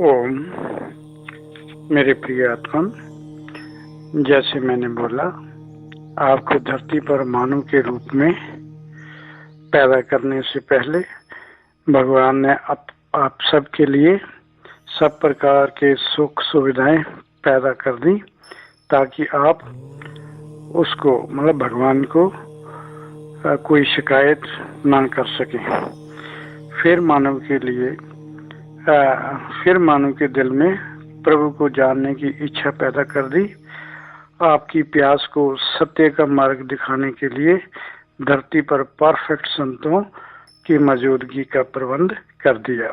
ओम। मेरे प्रिय आत्मन, जैसे मैंने बोला, आपको धरती पर मानव के रूप में पैदा करने से पहले भगवान ने आप सबके लिए सब प्रकार के सुख सुविधाएं पैदा कर दी ताकि आप उसको मतलब भगवान को कोई शिकायत ना कर सकें। फिर मानव के दिल में प्रभु को जानने की इच्छा पैदा कर दी। आपकी प्यास को सत्य का मार्ग दिखाने के लिए धरती पर परफेक्ट संतों की मौजूदगी का प्रबंध कर दिया,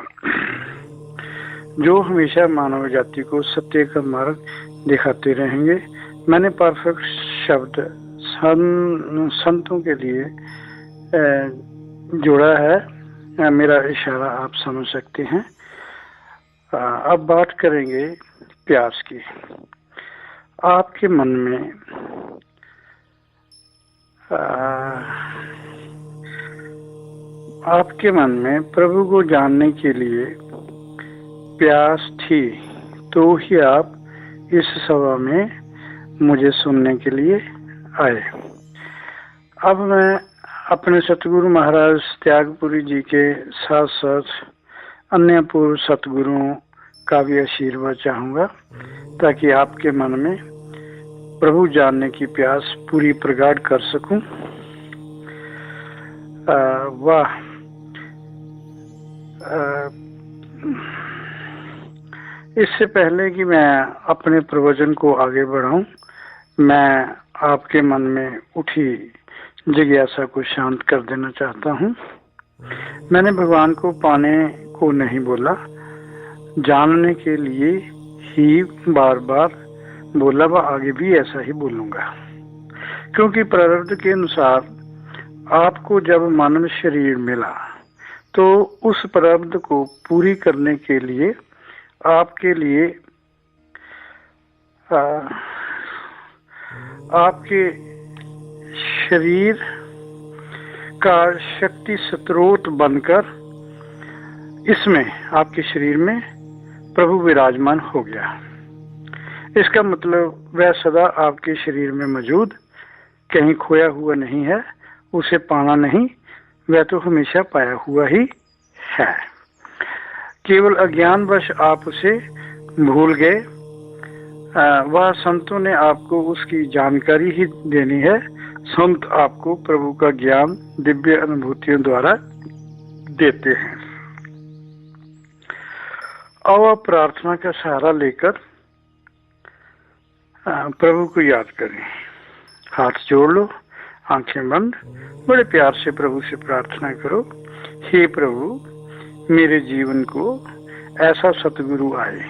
जो हमेशा मानव जाति को सत्य का मार्ग दिखाते रहेंगे। मैंने परफेक्ट शब्द संतों के लिए जोड़ा है। मेरा इशारा आप समझ सकते हैं। अब बात करेंगे प्यास की। आपके मन में प्रभु को जानने के लिए प्यास थी, तो ही आप इस सभा में मुझे सुनने के लिए आए। अब मैं अपने सतगुरु महाराज त्यागपुरी जी के साथ साथ अन्य पूर्व सतगुरुओं का भी आशीर्वाद चाहूंगा, ताकि आपके मन में प्रभु जानने की प्यास पूरी प्रगाढ़ कर सकूं। वाह। इससे पहले कि मैं अपने प्रवचन को आगे बढ़ाऊं, मैं आपके मन में उठी जिज्ञासा को शांत कर देना चाहता हूं। मैंने भगवान को पाने को नहीं बोला, जानने के लिए ही बार बार बोला, व आगे भी ऐसा ही बोलूंगा। क्योंकि प्रारब्ध के अनुसार आपको जब मानव शरीर मिला, तो उस प्रारब्ध को पूरी करने के लिए आपके शरीर का शक्ति स्रोत बनकर इसमें आपके शरीर में प्रभु विराजमान हो गया। इसका मतलब वह सदा आपके शरीर में मौजूद, कहीं खोया हुआ नहीं है, उसे पाना नहीं, वह तो हमेशा पाया हुआ ही है। केवल अज्ञानवश आप उसे भूल गए। वह संतों ने आपको उसकी जानकारी ही देनी है। संत आपको प्रभु का ज्ञान दिव्य अनुभूतियों द्वारा देते हैं। अब आप प्रार्थना का सहारा लेकर प्रभु को याद करें। हाथ जोड़ लो, आंखें बंद, बड़े प्यार से प्रभु से प्रार्थना करो। हे प्रभु, मेरे जीवन को ऐसा सतगुरु आए,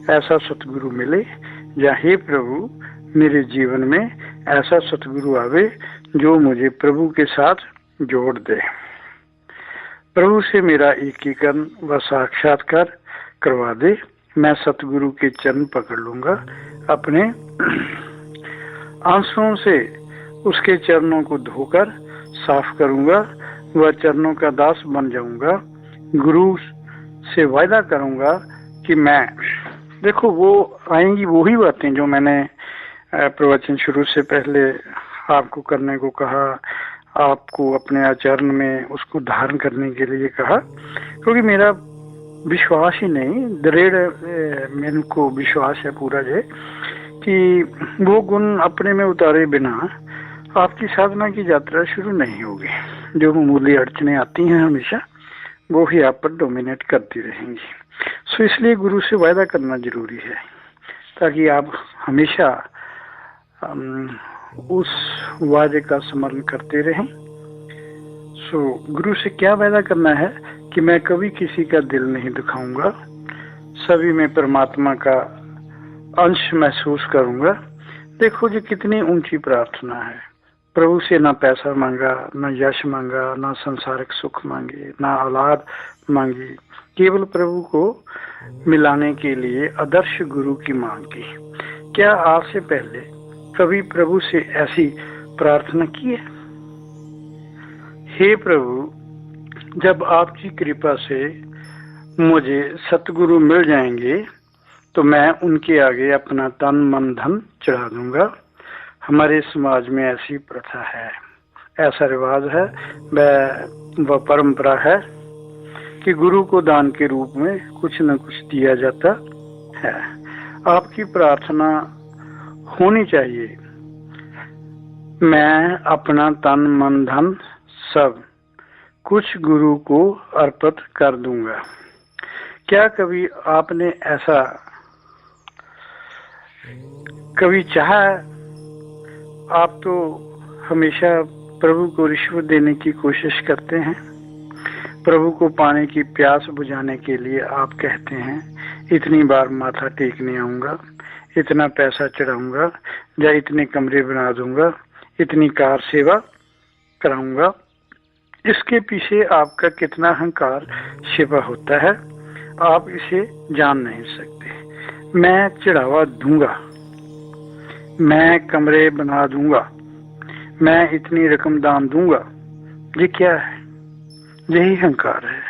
ऐसा सतगुरु मिले, या हे प्रभु, मेरे जीवन में ऐसा सतगुरु आवे जो मुझे प्रभु के साथ जोड़ दे। प्रभु से मेरा एकीकरण व साक्षात्कार करवा दे। मैं सतगुरु के चरण पकड़ लूंगा, अपने आंसुओं से उसके चरणों को धोकर साफ करूंगा, वह चरणों का दास बन जाऊंगा। गुरु से वायदा करूंगा कि मैं, देखो वो आएंगी वही बातें जो मैंने प्रवचन शुरू से पहले आपको करने को कहा, आपको अपने आचरण में उसको धारण करने के लिए कहा। क्योंकि मेरा विश्वास ही नहीं, दृढ़ मेरे को विश्वास है पूरा है कि वो गुण अपने में उतारे बिना आपकी साधना की यात्रा शुरू नहीं होगी। जो मामूली अड़चने आती हैं हमेशा, वो ही आप पर डोमिनेट करती रहेंगी। सो इसलिए गुरु से वायदा करना जरूरी है, ताकि आप हमेशा उस वादे का स्मरण करते रहें। सो गुरु से क्या वायदा करना है कि मैं कभी किसी का दिल नहीं दुखाऊंगा, सभी में परमात्मा का अंश महसूस करूंगा। देखो जी कितनी ऊंची प्रार्थना है। प्रभु से ना पैसा मांगा, ना यश मांगा, ना संसारिक सुख मांगे, ना औलाद मांगी, केवल प्रभु को मिलाने के लिए आदर्श गुरु की मांग की। क्या आज से पहले कभी प्रभु से ऐसी प्रार्थना की है? हे प्रभु, जब आपकी कृपा से मुझे सतगुरु मिल जाएंगे तो मैं उनके आगे अपना तन मन धन चढ़ा दूंगा। हमारे समाज में ऐसी प्रथा है, ऐसा रिवाज है, वह परंपरा है कि गुरु को दान के रूप में कुछ न कुछ दिया जाता है। आपकी प्रार्थना होनी चाहिए, मैं अपना तन मन धन सब कुछ गुरु को अर्पित कर दूंगा। क्या कभी आपने ऐसा कभी चाहा? आप तो हमेशा प्रभु को रिश्वत देने की कोशिश करते हैं। प्रभु को पाने की प्यास बुझाने के लिए आप कहते हैं इतनी बार माथा टेकने आऊंगा, इतना पैसा चढ़ाऊंगा, या इतने कमरे बना दूंगा, इतनी कार सेवा कराऊंगा। इसके पीछे आपका कितना अहंकार छिपा होता है, आप इसे जान नहीं सकते। मैं चढ़ावा दूंगा, मैं कमरे बना दूंगा, मैं इतनी रकम दान दूंगा, ये क्या है? यही अहंकार है।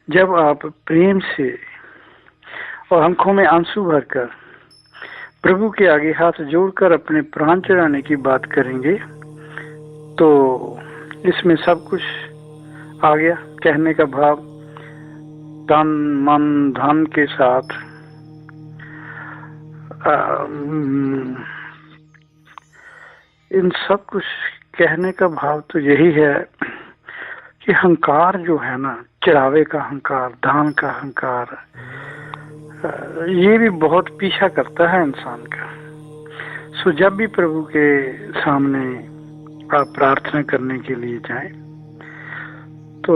जब आप प्रेम से और आंखों में आंसू भरकर प्रभु के आगे हाथ जोड़कर अपने प्राण चढ़ाने की बात करेंगे तो इसमें सब कुछ आ गया। कहने का भाव तन मन धन के साथ इन सब कुछ कहने का भाव तो यही है कि अहंकार जो है ना, चढ़ावे का अहंकार, दान का अहंकार, ये भी बहुत पीछा करता है इंसान का। सो जब भी प्रभु के सामने आप प्रार्थना करने के लिए जाएं तो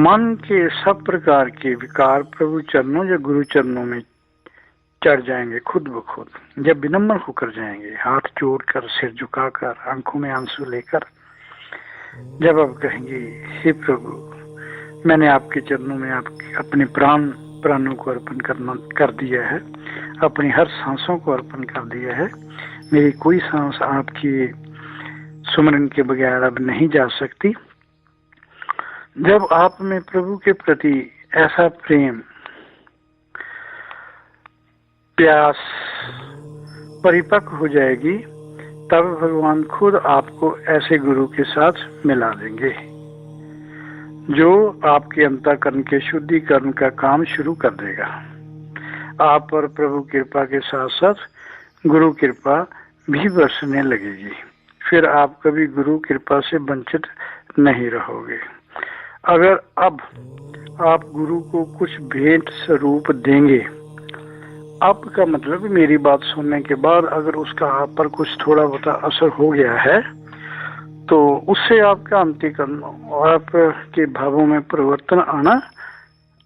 मन के सब प्रकार के विकार प्रभु चरणों या गुरु चरणों में चढ़ जाएंगे खुद ब खुद। जब विनम्र होकर जाएंगे, हाथ जोड़कर, सिर झुकाकर, आंखों में आंसू लेकर, जब आप कहेंगे हे प्रभु, मैंने आपके चरणों में आपके अपने प्राणों को अर्पण कर दिया है, अपनी हर सांसों को अर्पण कर दिया है, मेरी कोई सांस आपकी सुमरन के बगैर अब नहीं जा सकती। जब आप में प्रभु के प्रति ऐसा प्रेम, प्यास परिपक्व हो जाएगी, तब भगवान खुद आपको ऐसे गुरु के साथ मिला देंगे जो आपके अंतःकरण के शुद्धिकरण का काम शुरू कर देगा। आप पर प्रभु कृपा के साथ साथ गुरु कृपा भी बरसने लगेगी। फिर आप कभी गुरु कृपा से वंचित नहीं रहोगे। अगर अब आप गुरु को कुछ भेंट स्वरूप देंगे, आपका मतलब मेरी बात सुनने के बाद अगर उसका आप पर कुछ थोड़ा बहुत असर हो गया है तो उससे आपका अंतःकरण और आपके भावों में परिवर्तन आना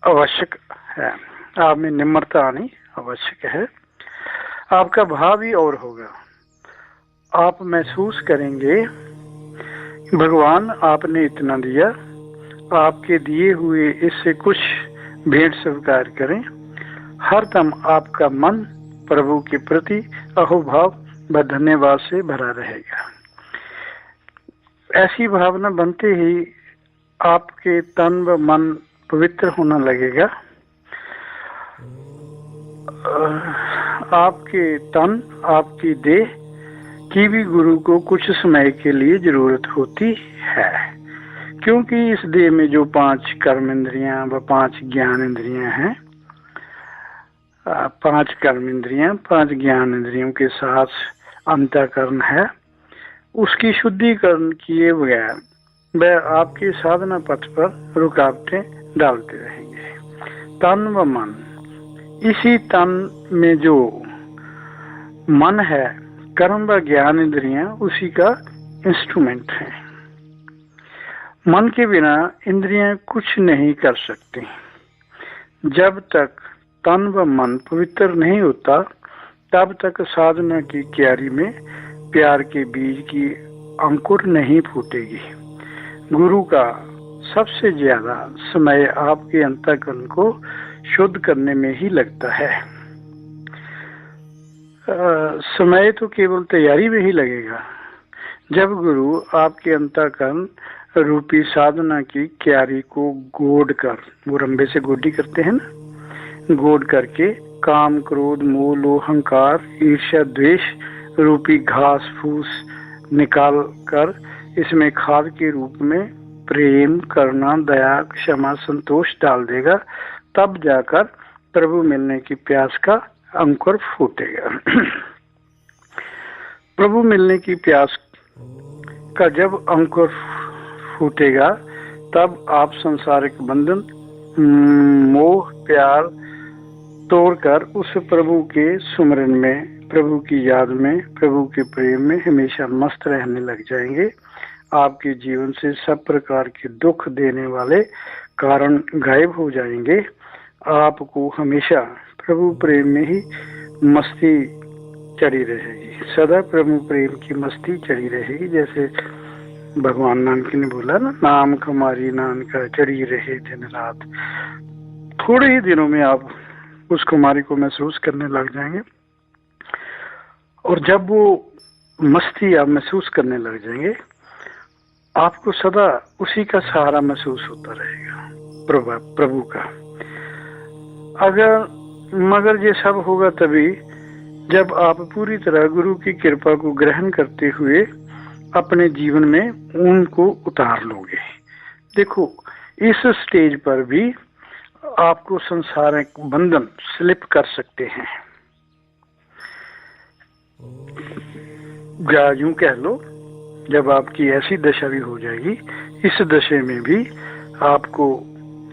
आवश्यक है। आप में निम्रता आनी आवश्यक है। आपका भाव ही और होगा। आप महसूस करेंगे भगवान आपने इतना दिया, आपके दिए हुए इससे कुछ भेंट स्वीकार करें। हरदम आपका मन प्रभु के प्रति अहोभाव व धन्यवाद से भरा रहेगा। ऐसी भावना बनते ही आपके तन व मन पवित्र होने लगेगा। आपके तन, आपकी देह की भी गुरु को कुछ समय के लिए जरूरत होती है, क्योंकि इस देह में जो 5 कर्म इंद्रियां व 5 ज्ञान इंद्रियां हैं, 5 कर्म इंद्रियां, 5 ज्ञान इंद्रियों के साथ अंतःकरण है, उसकी शुद्धिकरण किए बगैर वह आपके साधना पथ पर रुकावटें डालते रहेंगे। तन व मन, इसी तन में जो मन है, कर्म व ज्ञान इंद्रियां उसी का इंस्ट्रूमेंट है। मन के बिना इंद्रियां कुछ नहीं कर सकती। जब तक तन व मन पवित्र नहीं होता तब तक साधना की क्यारी में प्यार के बीज की अंकुर नहीं फूटेगी। गुरु का सबसे ज्यादा समय आपके अंतःकरण को शुद्ध करने में ही लगता है। समय तो केवल तैयारी में ही लगेगा। जब गुरु आपके अंतःकरण रूपी साधना की क्यारी को गोड कर, वो रंबे से गोडी करते हैं ना, गोड करके काम क्रोध मोह लोभ अहंकार ईर्ष्या द्वेष रूपी घास फूस निकाल कर इसमें खाद के रूप में प्रेम करुणा दया क्षमा संतोष डाल देगा, तब जाकर प्रभु मिलने की प्यास का अंकुर फूटेगा। प्रभु मिलने की प्यास का जब अंकुर फूटेगा तब आप संसारिक बंधन मोह प्यार तोड़कर उस प्रभु के सुमरन में, प्रभु की याद में, प्रभु के प्रेम में हमेशा मस्त रहने लग जाएंगे। आपके जीवन से सब प्रकार के दुख देने वाले कारण गायब हो जाएंगे। आपको हमेशा प्रभु प्रेम में ही मस्ती चढ़ी रहेगी, सदा प्रभु प्रेम की मस्ती चढ़ी रहेगी। जैसे भगवान नानक ने बोला ना, नाम कुमारी नानका चढ़ी रहे दिन रात। थोड़े ही दिनों में आप उस कुमारी को महसूस करने लग जाएंगे, और जब वो मस्ती आप महसूस करने लग जाएंगे, आपको सदा उसी का सहारा महसूस होता रहेगा, प्रभु का। मगर ये सब होगा तभी जब आप पूरी तरह गुरु की कृपा को ग्रहण करते हुए अपने जीवन में उनको उतार लोगे। देखो, इस स्टेज पर भी आपको संसारिक बंधन स्लिप कर सकते हैं, या यूं कह लो, जब आपकी ऐसी दशा भी हो जाएगी, इस दशा में भी आपको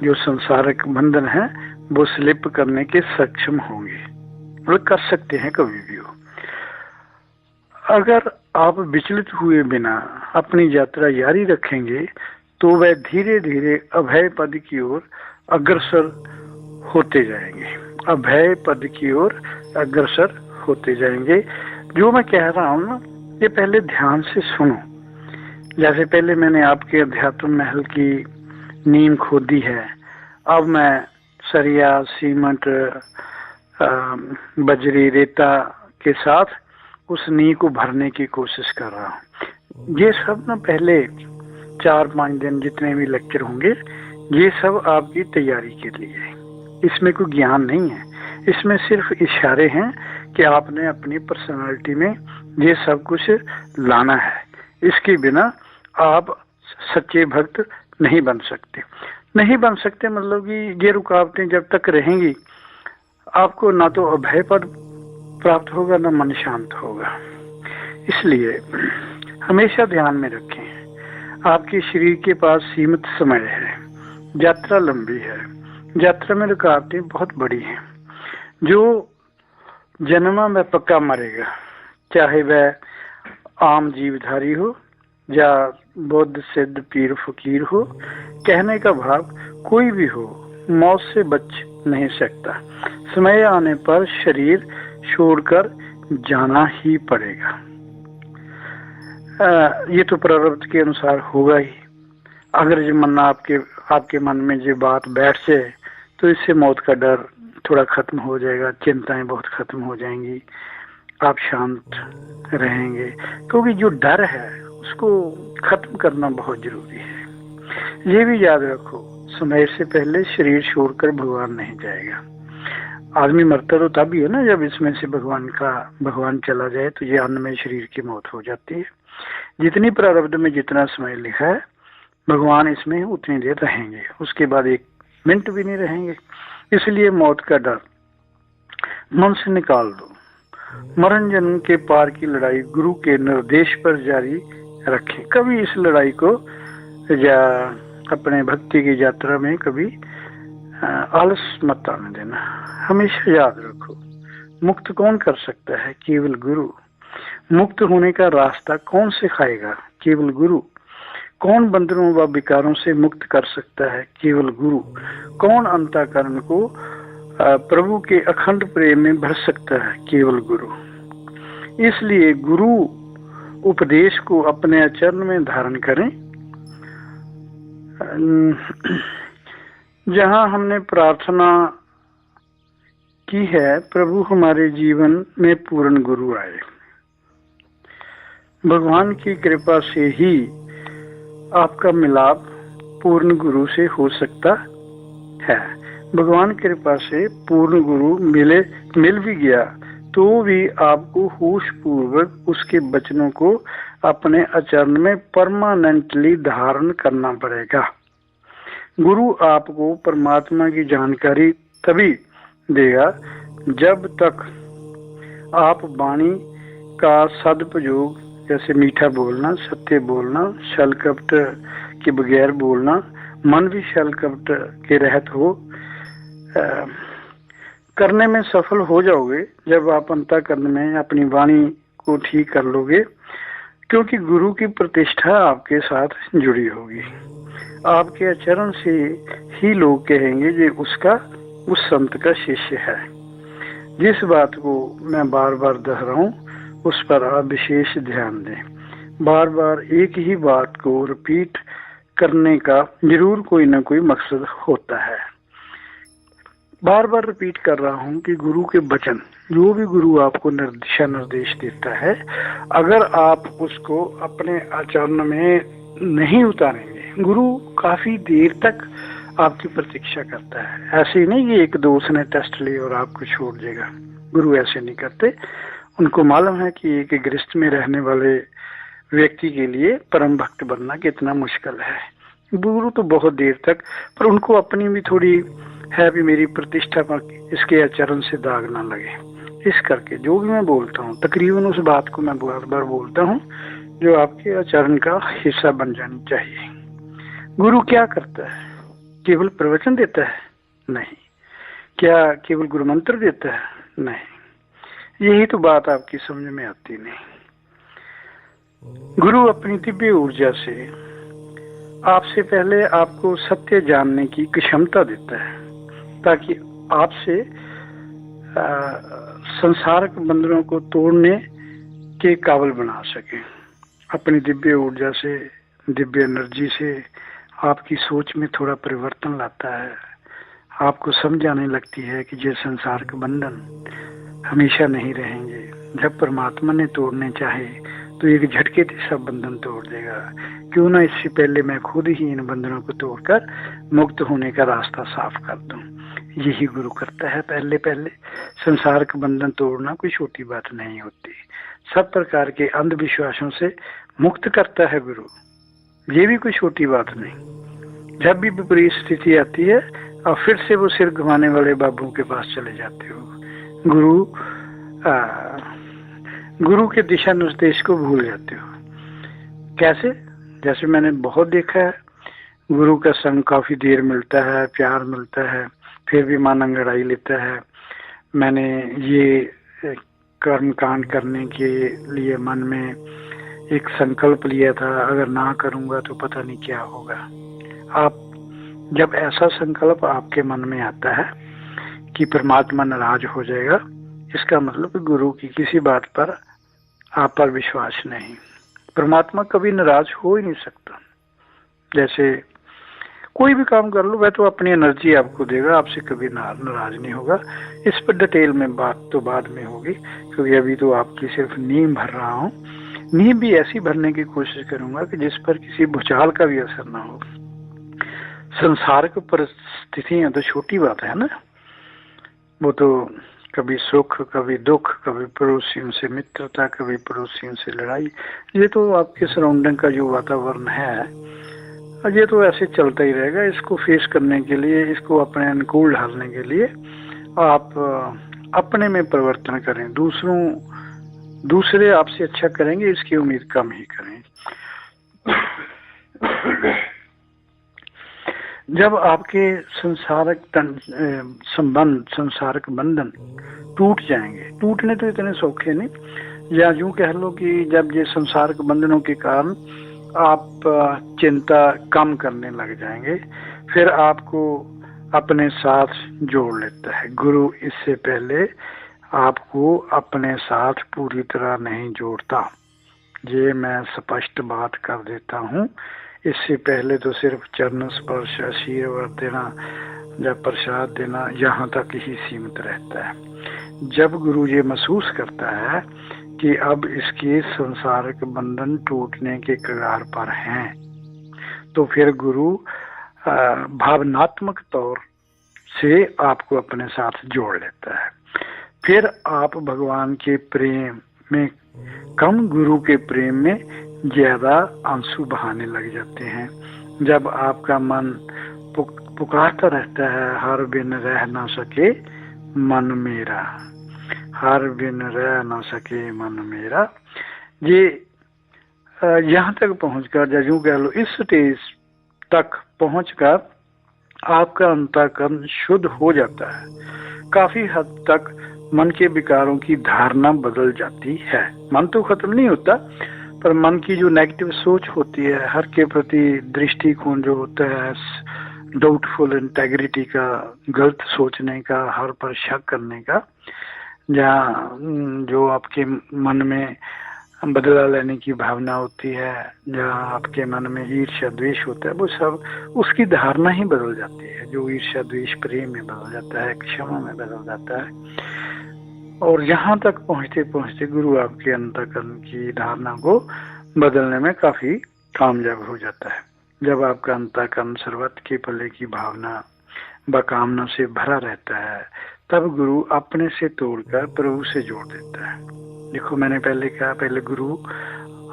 जो संसारिक बंधन है वो स्लिप करने के सक्षम होंगे, और कर सकते हैं कभी भी हो। अगर आप विचलित हुए बिना अपनी यात्रा जारी रखेंगे तो वह धीरे धीरे अभय पद की ओर अग्रसर होते जाएंगे, अभय पद की ओर अग्रसर होते जाएंगे। जो मैं कह रहा हूं ना, ये पहले ध्यान से सुनो। जैसे पहले मैंने आपके अध्यात्म महल की नींव खोदी है, अब मैं सरिया सीमेंट बजरी रेता के साथ उस नींव को भरने की कोशिश कर रहा हूँ। ये सब ना पहले 4-5 दिन जितने भी लेक्चर होंगे, ये सब आपकी तैयारी के लिए है। इसमें कोई ज्ञान नहीं है, इसमें सिर्फ इशारे हैं कि आपने अपनी पर्सनालिटी में ये सब कुछ लाना है। इसके बिना आप सच्चे भक्त नहीं बन सकते। नहीं बन सकते मतलब कि ये रुकावटें जब तक रहेंगी, आपको ना तो अभय पद प्राप्त होगा, ना मन शांत होगा। इसलिए हमेशा ध्यान में रखें, आपके शरीर के पास सीमित समय है, यात्रा लंबी है, यात्रा में रुकावटें बहुत बड़ी हैं। जो जन्मा में पक्का मरेगा, चाहे वह आम जीवधारी हो या बुद्ध सिद्ध पीर फकीर हो, कहने का भाव कोई भी हो, मौत से बच नहीं सकता। समय आने पर शरीर छोड़कर जाना ही पड़ेगा। ये तो प्रारब्ध के अनुसार होगा ही। अगर जो मन आपके मन में जो बात बैठ जाए तो इससे मौत का डर थोड़ा खत्म हो जाएगा, चिंताएं बहुत खत्म हो जाएंगी, आप शांत रहेंगे। क्योंकि जो डर है उसको खत्म करना बहुत जरूरी है। ये भी याद रखो, समय से पहले शरीर छोड़कर भगवान नहीं जाएगा। आदमी मरता तो तब ही है ना जब इसमें से भगवान चला जाए, तो ये अन्नमय शरीर की मौत हो जाती है। जितनी प्रारब्ध में जितना समय लिखा है, भगवान इसमें उतनी देर रहेंगे, उसके बाद 1 मिनट भी नहीं रहेंगे। इसलिए मौत का डर मन से निकाल दो। मरण जन्म के पार की लड़ाई गुरु के निर्देश पर जारी रखें। कभी इस लड़ाई को या अपने भक्ति की यात्रा में कभी आलस मत आने देना। हमेशा याद रखो, मुक्त कौन कर सकता है? केवल गुरु। मुक्त होने का रास्ता कौन सिखाएगा? केवल गुरु। कौन बंधनों व विकारों से मुक्त कर सकता है? केवल गुरु। कौन अंतःकरण को प्रभु के अखंड प्रेम में भर सकता है? केवल गुरु। इसलिए गुरु उपदेश को अपने आचरण में धारण करें। जहां हमने प्रार्थना की है, प्रभु हमारे जीवन में पूर्ण गुरु आए। भगवान की कृपा से ही आपका मिलाप पूर्ण गुरु से हो सकता है। भगवान की कृपा से पूर्ण गुरु मिल भी गया तो भी आपको होश पूर्वक उसके वचनों को अपने आचरण में परमानेंटली धारण करना पड़ेगा। गुरु आपको परमात्मा की जानकारी तभी देगा जब तक आप वाणी का सदुपयोग, जैसे मीठा बोलना, सत्य बोलना, छल कपट के बगैर बोलना, मन भी छल कपट के रहित हो, करने में सफल हो जाओगे जब आप अंतःकरण में अपनी वाणी को ठीक कर लोगे, क्योंकि गुरु की प्रतिष्ठा आपके साथ जुड़ी होगी। आपके आचरण से ही लोग कहेंगे ये उस संत का शिष्य है। जिस बात को मैं बार बार दोहराऊं उस पर आप विशेष ध्यान दें। बार बार एक ही बात को रिपीट करने का जरूर कोई ना कोई मकसद होता है। बार बार रिपीट कर रहा हूं कि गुरु के वचन, जो भी गुरु आपको दिशा निर्देश देता है, अगर आप उसको अपने आचरण में नहीं उतारेंगे, गुरु काफी देर तक आपकी प्रतीक्षा करता है। ऐसे ही नहीं कि एक दो उसने टेस्ट लिए और आपको छोड़ देगा। गुरु ऐसे नहीं करते। उनको मालूम है कि एक गृहस्थ में रहने वाले व्यक्ति के लिए परम भक्त बनना कितना मुश्किल है। गुरु तो बहुत देर तक, पर उनको अपनी भी थोड़ी है भी मेरी प्रतिष्ठा पर इसके आचरण से दाग ना लगे, इस करके जो भी मैं बोलता हूँ तकरीबन उस बात को मैं बार बार बोलता हूँ जो आपके आचरण का हिस्सा बन जानी चाहिए। गुरु क्या करता है? केवल प्रवचन देता है? नहीं। क्या केवल गुरु मंत्र देता है? नहीं। यही तो बात आपकी समझ में आती नहीं। गुरु अपनी दिव्य ऊर्जा से आपसे पहले आपको सत्य जानने की क्षमता देता है ताकि आपसे संसारक बंधनों को तोड़ने के काबिल बना सके। अपनी दिव्य ऊर्जा से, दिव्य एनर्जी से आपकी सोच में थोड़ा परिवर्तन लाता है। आपको समझ आने लगती है कि ये संसार के बंधन हमेशा नहीं रहेंगे। जब परमात्मा ने तोड़ने चाहे तो एक झटके से सब बंधन तोड़ देगा। क्यों ना इससे पहले मैं खुद ही इन बंधनों को तोड़कर मुक्त होने का रास्ता साफ कर दूं। यही गुरु करता है। पहले पहले संसार के बंधन तोड़ना कोई छोटी बात नहीं होती। सब प्रकार के अंधविश्वासों से मुक्त करता है गुरु, ये भी कोई छोटी बात नहीं। जब भी विपरीत स्थिति आती है और फिर से वो सिर घुमाने वाले बाबू के पास चले जाते हो। गुरु के दिशा निर्देश को भूल जाते हो। कैसे? जैसे मैंने बहुत देखा है, गुरु का संग काफी देर मिलता है, प्यार मिलता है, फिर भी मन अंगड़ाई लेता है। मैंने ये कर्म कांड करने के लिए मन में एक संकल्प लिया था, अगर ना करूंगा तो पता नहीं क्या होगा। आप जब ऐसा संकल्प आपके मन में आता है कि परमात्मा नाराज हो जाएगा, इसका मतलब गुरु की किसी बात पर आप पर विश्वास नहीं। परमात्मा कभी नाराज हो ही नहीं सकता। जैसे कोई भी काम कर लो, वह तो अपनी एनर्जी आपको देगा, आपसे कभी नाराज नहीं होगा। इस पर डिटेल में बात तो बाद में होगी, क्योंकि अभी तो आपकी सिर्फ नींव भर रहा हूँ। नींव भी ऐसी भरने की कोशिश करूंगा कि जिस पर किसी भूचाल का भी असर ना हो। संसार की परिस्थितियां तो छोटी बात है ना, वो तो कभी सुख, कभी दुख, कभी पड़ोसियों से मित्रता, कभी पड़ोसियों से लड़ाई। ये तो आपके सराउंडिंग का जो वातावरण है, ये तो ऐसे चलता ही रहेगा। इसको फेस करने के लिए, इसको अपने अनुकूल ढालने के लिए आप अपने में परिवर्तन करें। दूसरे आपसे अच्छा करेंगे इसकी उम्मीद कम ही करें। जब आपके संसारक बंधन टूट जाएंगे, टूटने तो इतने सौखे नहीं, या यूं कह लो कि जब ये संसारक बंधनों के कारण आप चिंता कम करने लग जाएंगे, फिर आपको अपने साथ जोड़ लेता है गुरु। इससे पहले आपको अपने साथ पूरी तरह नहीं जोड़ता, ये मैं स्पष्ट बात कर देता हूँ। इससे पहले तो सिर्फ चरण स्पर्श, आशीर्वाद देना, जब प्रसाद देना, यहाँ तक ही सीमित रहता है। जब गुरु ये महसूस करता है कि अब इसके संसारिक बंधन टूटने के कगार पर हैं, तो फिर गुरु भावनात्मक तौर से आपको अपने साथ जोड़ लेता है। फिर आप भगवान के प्रेम में कम, गुरु के प्रेम में ज्यादा आंसू बहाने लग जाते हैं। जब आपका मन पुकारता रहता है, हर बिन रह ना सके मन मेरा, हर बिन रह ना सके मन मेरा, ये यहाँ तक पहुंचकर, यूं कह लो इस स्टेज तक पहुंचकर आपका अंतःकरण शुद्ध हो जाता है। काफी हद तक मन के विकारों की धारणा बदल जाती है। मन तो खत्म नहीं होता, पर मन की जो नेगेटिव सोच होती है, हर के प्रति दृष्टिकोण जो होता है, डाउटफुल इंटेग्रिटी का, गलत सोचने का, हर पर शक करने का, जहाँ जो आपके मन में बदला लेने की भावना होती है, जहाँ आपके मन में ईर्ष्या द्वेष होता है, वो सब उसकी धारणा ही बदल जाती है। जो ईर्ष्या द्वेष प्रेम में बदल जाता है, क्षमा में बदल जाता है। और यहाँ तक पहुँचते पहुँचते गुरु आपके अंतःकरण की धारणा को बदलने में काफी कामयाब हो जाता है। जब आपका अंतःकरण सर्वत्र के भले की भावना व कामना से भरा रहता है, तब गुरु अपने से तोड़कर प्रभु से जोड़ देता है। देखो, मैंने पहले कहा, पहले गुरु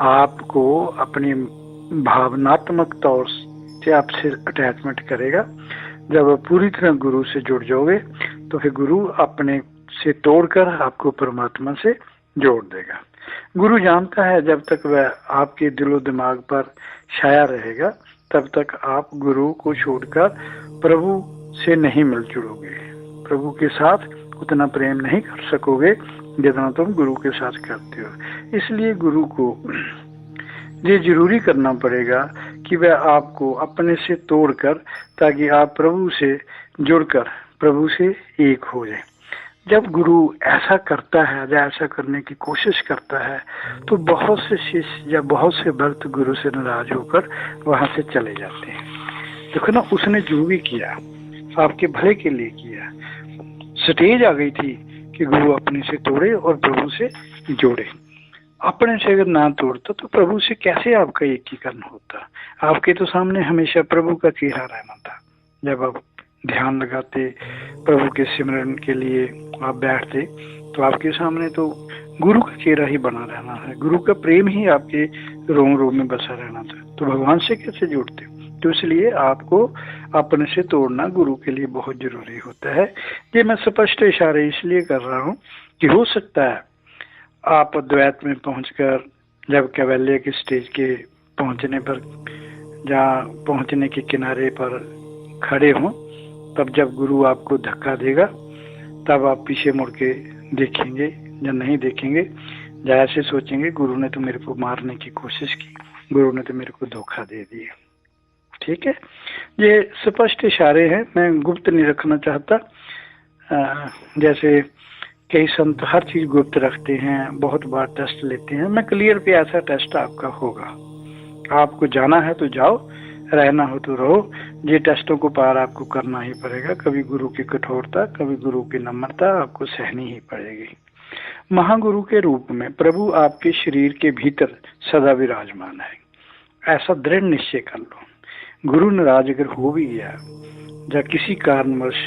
आपको अपनी भावनात्मक तौर से आपसे अटैचमेंट करेगा। जब आप पूरी तरह गुरु से जुड़ जाओगे, तो फिर गुरु अपने से तोड़कर आपको परमात्मा से जोड़ देगा। गुरु जानता है जब तक वह आपके दिलो दिमाग पर छाया रहेगा, तब तक आप गुरु को छोड़कर प्रभु से नहीं मिल जुड़ोगे। प्रभु के साथ उतना प्रेम नहीं कर सकोगे जितना तुम गुरु के साथ करते हो। इसलिए गुरु को ये जरूरी करना पड़ेगा कि वह आपको अपने से तोड़कर, ताकि आप प्रभु से जुड़कर प्रभु से एक हो जाए। जब गुरु ऐसा करता है या ऐसा करने की कोशिश करता है, तो बहुत से शिष्य या बहुत से भक्त गुरु से नाराज होकर वहां से चले जाते हैं। देखो ना, उसने जो भी किया आपके भले के लिए किया। स्टेज आ गई थी कि गुरु अपने से तोड़े और प्रभु से जोड़े। अपने से अगर ना तोड़ता तो प्रभु से कैसे आपका एकीकरण होता? आपके तो सामने हमेशा प्रभु का चेहरा रहना था। जब आप ध्यान लगाते, प्रभु के सिमरन के लिए आप बैठते, तो आपके सामने तो गुरु का चेहरा ही बना रहना है। गुरु का प्रेम ही आपके रोम रोम में बसा रहना था। तो भगवान से कैसे जुड़ते? तो इसलिए आपको अपने से तोड़ना गुरु के लिए बहुत जरूरी होता है। ये मैं स्पष्ट इशारे इसलिए कर रहा हूँ कि हो सकता है आप द्वैत में पहुंचकर, जब कैवल्य के स्टेज के पहुंचने पर, जहाँ पहुंचने के किनारे पर खड़े हों, तब जब गुरु आपको धक्का देगा, तब आप पीछे मुड़ के देखेंगे या नहीं देखेंगे, या ऐसे सोचेंगे गुरु ने तो मेरे को मारने की कोशिश की, गुरु ने तो मेरे को धोखा दे दिया। ठीक है, ये स्पष्ट इशारे हैं, मैं गुप्त नहीं रखना चाहता। जैसे कई संत हर चीज गुप्त रखते हैं, बहुत बार टेस्ट लेते हैं। मैं क्लियर पे ऐसा टेस्ट आपका होगा। आपको जाना है तो जाओ, रहना हो तो रहो। ये टेस्टों को पार आपको करना ही पड़ेगा। कभी गुरु की कठोरता, कभी गुरु की नम्रता आपको सहनी ही पड़ेगी। महागुरु के रूप में प्रभु आपके शरीर के भीतर सदा विराजमान है, ऐसा दृढ़ निश्चय कर लो। गुरु नाराज अगर हो भी गया या किसी कारणवश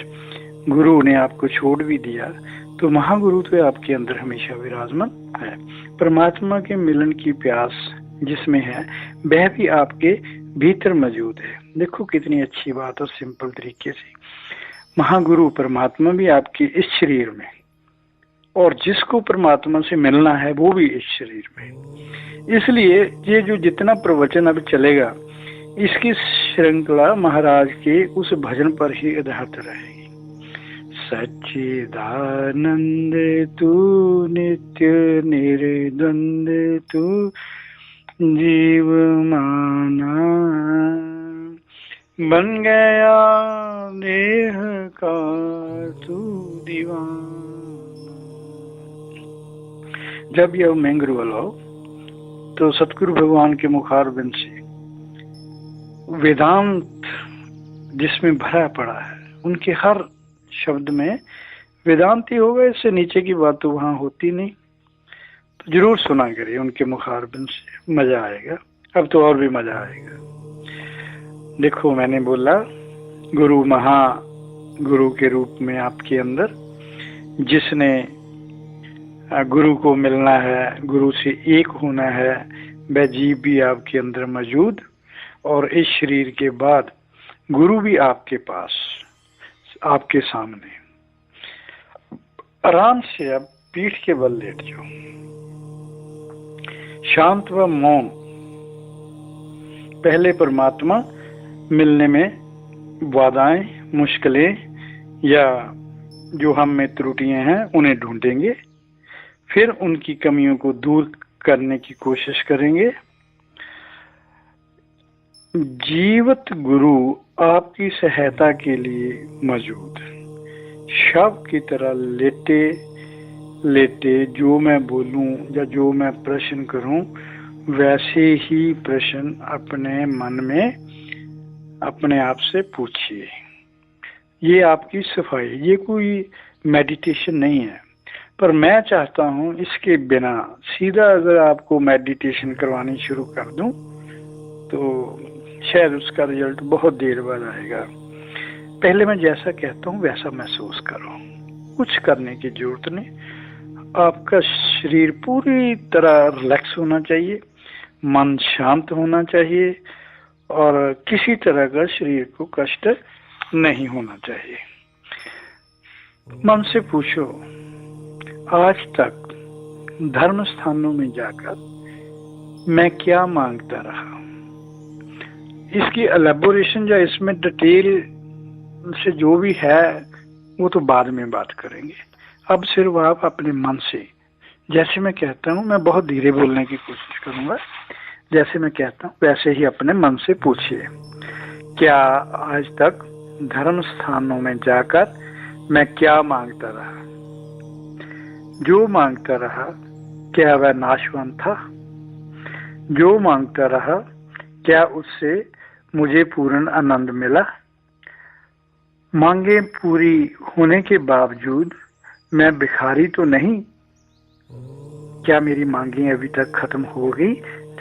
गुरु ने आपको छोड़ भी दिया, तो महागुरु तो आपके अंदर हमेशा विराजमान है। परमात्मा के मिलन की प्यास जिसमें है, वह भी आपके भीतर मौजूद है। देखो कितनी अच्छी बात और सिंपल तरीके से। महागुरु परमात्मा भी आपके इस शरीर में, और जिसको परमात्मा से मिलना है वो भी इस शरीर में। इसलिए ये जो जितना प्रवचन अब चलेगा, इसकी श्रृंखला महाराज के उस भजन पर ही आधारित रहेगी। सच्चिदानंद तू नित्य निर्द्वंद तू जीव माना, बन गया देह का तू दीवाना। जब यह मैंगरू वाला तो सतगुरु भगवान के मुखारबिंद से वेदांत जिसमें भरा पड़ा है, उनके हर शब्द में वेदांत ही होगा। इससे नीचे की बात तो वहां होती नहीं। तो जरूर सुना करिए उनके मुखारबिंद से, मजा आएगा। अब तो और भी मजा आएगा। देखो मैंने बोला गुरु महा गुरु के रूप में आपके अंदर, जिसने गुरु को मिलना है, गुरु से एक होना है, वह जीव भी आपके अंदर मौजूद, और इस शरीर के बाद गुरु भी आपके पास, आपके सामने। आराम से अब पीठ के बल लेट जाओ, शांत व मौन। पहले परमात्मा मिलने में बाधाएं, मुश्किलें या जो हम में त्रुटियां हैं उन्हें ढूंढेंगे, फिर उनकी कमियों को दूर करने की कोशिश करेंगे। जीवित गुरु आपकी सहायता के लिए मौजूद, शव की तरह लेटे लेटे जो मैं बोलूं या जो मैं प्रश्न करूं वैसे ही प्रश्न अपने मन में अपने आप से पूछिए। ये आपकी सफाई, ये कोई मेडिटेशन नहीं है, पर मैं चाहता हूं इसके बिना सीधा अगर आपको मेडिटेशन करवानी शुरू कर दूं तो शायद उसका रिजल्ट बहुत देर बाद आएगा। पहले मैं जैसा कहता हूं वैसा महसूस करो, कुछ करने की जरूरत नहीं। आपका शरीर पूरी तरह रिलैक्स होना चाहिए, मन शांत होना चाहिए और किसी तरह का शरीर को कष्ट नहीं होना चाहिए। मन से पूछो, आज तक धर्म स्थानों में जाकर मैं क्या मांगता रहा। इसकी एलेबोरेशन या इसमें डिटेल से जो भी है वो तो बाद में बात करेंगे। अब सिर्फ आप अपने मन से, जैसे मैं कहता हूँ, मैं बहुत धीरे बोलने की कोशिश करूंगा, जैसे मैं कहता हूँ वैसे ही अपने मन से पूछिए, क्या आज तक धर्म स्थानों में जाकर मैं क्या मांगता रहा। जो मांगता रहा क्या वह नाशवान था। जो मांगता रहा क्या उससे मुझे पूर्ण आनंद मिला। मांगे पूरी होने के बावजूद मैं भिखारी तो नहीं। क्या मेरी मांगे अभी तक खत्म हो गई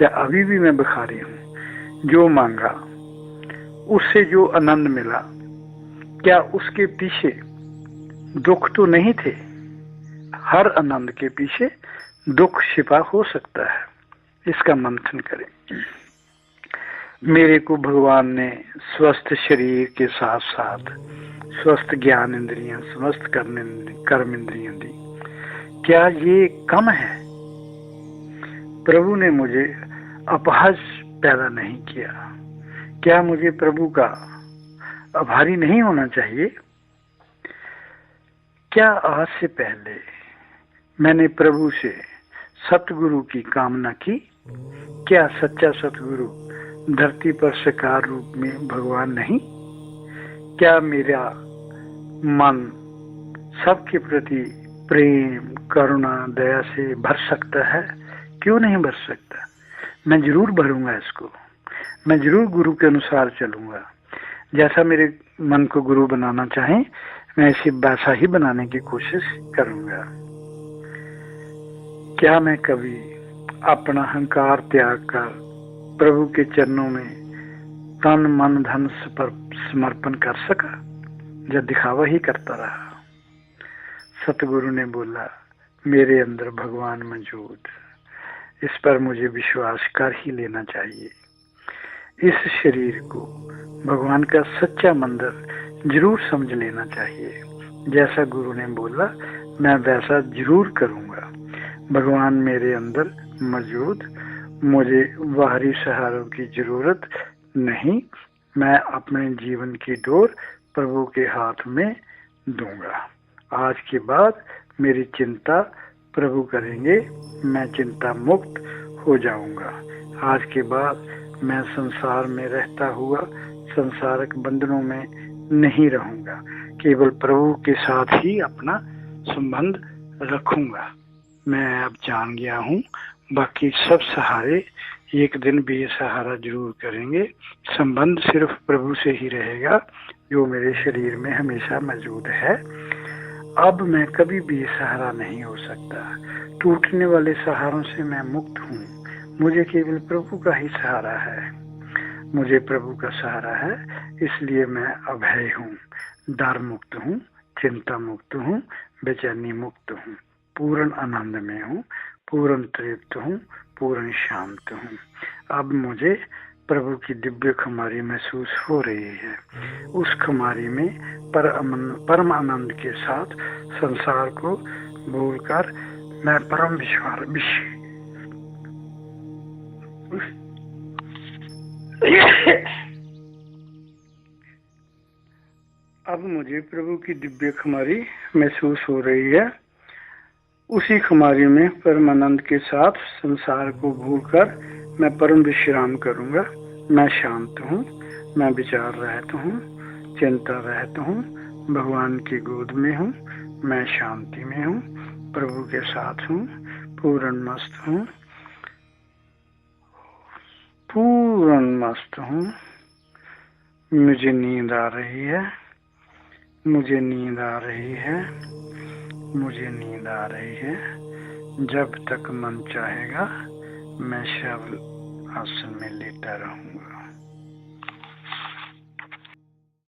या अभी भी मैं भिखारी हूँ। जो मांगा उससे जो आनंद मिला, क्या उसके पीछे दुख तो नहीं थे। हर आनंद के पीछे दुख छिपा हो सकता है, इसका मंथन करें। मेरे को भगवान ने स्वस्थ शरीर के साथ साथ स्वस्थ ज्ञान इंद्रियां, स्वस्थ कर्म इंद्रियां दी। क्या ये कम है। प्रभु ने मुझे अपहज पैदा नहीं किया। क्या मुझे प्रभु का आभारी नहीं होना चाहिए। क्या आज से पहले मैंने प्रभु से सतगुरु की कामना की। क्या सच्चा सतगुरु धरती पर साकार रूप में भगवान नहीं। क्या मेरा मन सबके प्रति प्रेम, करुणा, दया से भर सकता है। क्यों नहीं भर सकता। मैं जरूर भरूंगा इसको। मैं जरूर गुरु के अनुसार चलूंगा। जैसा मेरे मन को गुरु बनाना चाहे मैं इसे वैसा ही बनाने की कोशिश करूंगा। क्या मैं कभी अपना अहंकार त्याग कर प्रभु के चरणों में तन मन धन समर्पण कर सका या दिखावा ही करता रहा। सतगुरु ने बोला मेरे अंदर भगवान मौजूद, इस पर मुझे विश्वास कर ही लेना चाहिए। इस शरीर को भगवान का सच्चा मंदिर जरूर समझ लेना चाहिए। जैसा गुरु ने बोला मैं वैसा जरूर करूंगा। भगवान मेरे अंदर मौजूद, मुझे बाहरी सहारों की जरूरत नहीं। मैं अपने जीवन की डोर प्रभु के हाथ में दूंगा। आज के बाद मेरी चिंता प्रभु करेंगे। मैं चिंता मुक्त हो जाऊंगा। आज के बाद मैं संसार में रहता हुआ संसारिक बंधनों में नहीं रहूंगा। केवल प्रभु के साथ ही अपना संबंध रखूंगा। मैं अब जान गया हूँ बाकी सब सहारे एक दिन बेसहारा जरूर करेंगे। संबंध सिर्फ प्रभु से ही रहेगा जो मेरे शरीर में हमेशा मौजूद है। अब मैं कभी बेसहारा नहीं हो सकता। टूटने वाले सहारों से मैं मुक्त हूँ। मुझे केवल प्रभु का ही सहारा है। मुझे प्रभु का सहारा है, इसलिए मैं अभय हूँ, डर मुक्त हूँ, चिंता मुक्त हूँ, बेचैनी मुक्त हूँ, पूर्ण आनंद में हूँ, पूर्ण तृप्त हूँ, पूर्ण शांत हूँ। अब मुझे प्रभु की दिव्य खुमारी महसूस हो रही है। उस खुमारी में परम आनंद के साथ संसार को भूलकर मैं परम अब मुझे प्रभु की दिव्य खुमारी महसूस हो रही है। उसी खुमारी में परमानंद के साथ संसार को भूलकर मैं परम विश्राम करूंगा। मैं शांत हूँ, मैं विचार रहित हूँ, चिंता रहित हूँ, भगवान की गोद में हूँ, मैं शांति में हूँ, प्रभु के साथ हूँ, पूर्ण मस्त हूँ, पूर्ण मस्त हूँ। मुझे नींद आ रही है, मुझे नींद आ रही है, मुझे नींद आ रही है। जब तक मन चाहेगा मैं शव आसन में लेटा रहूंगा।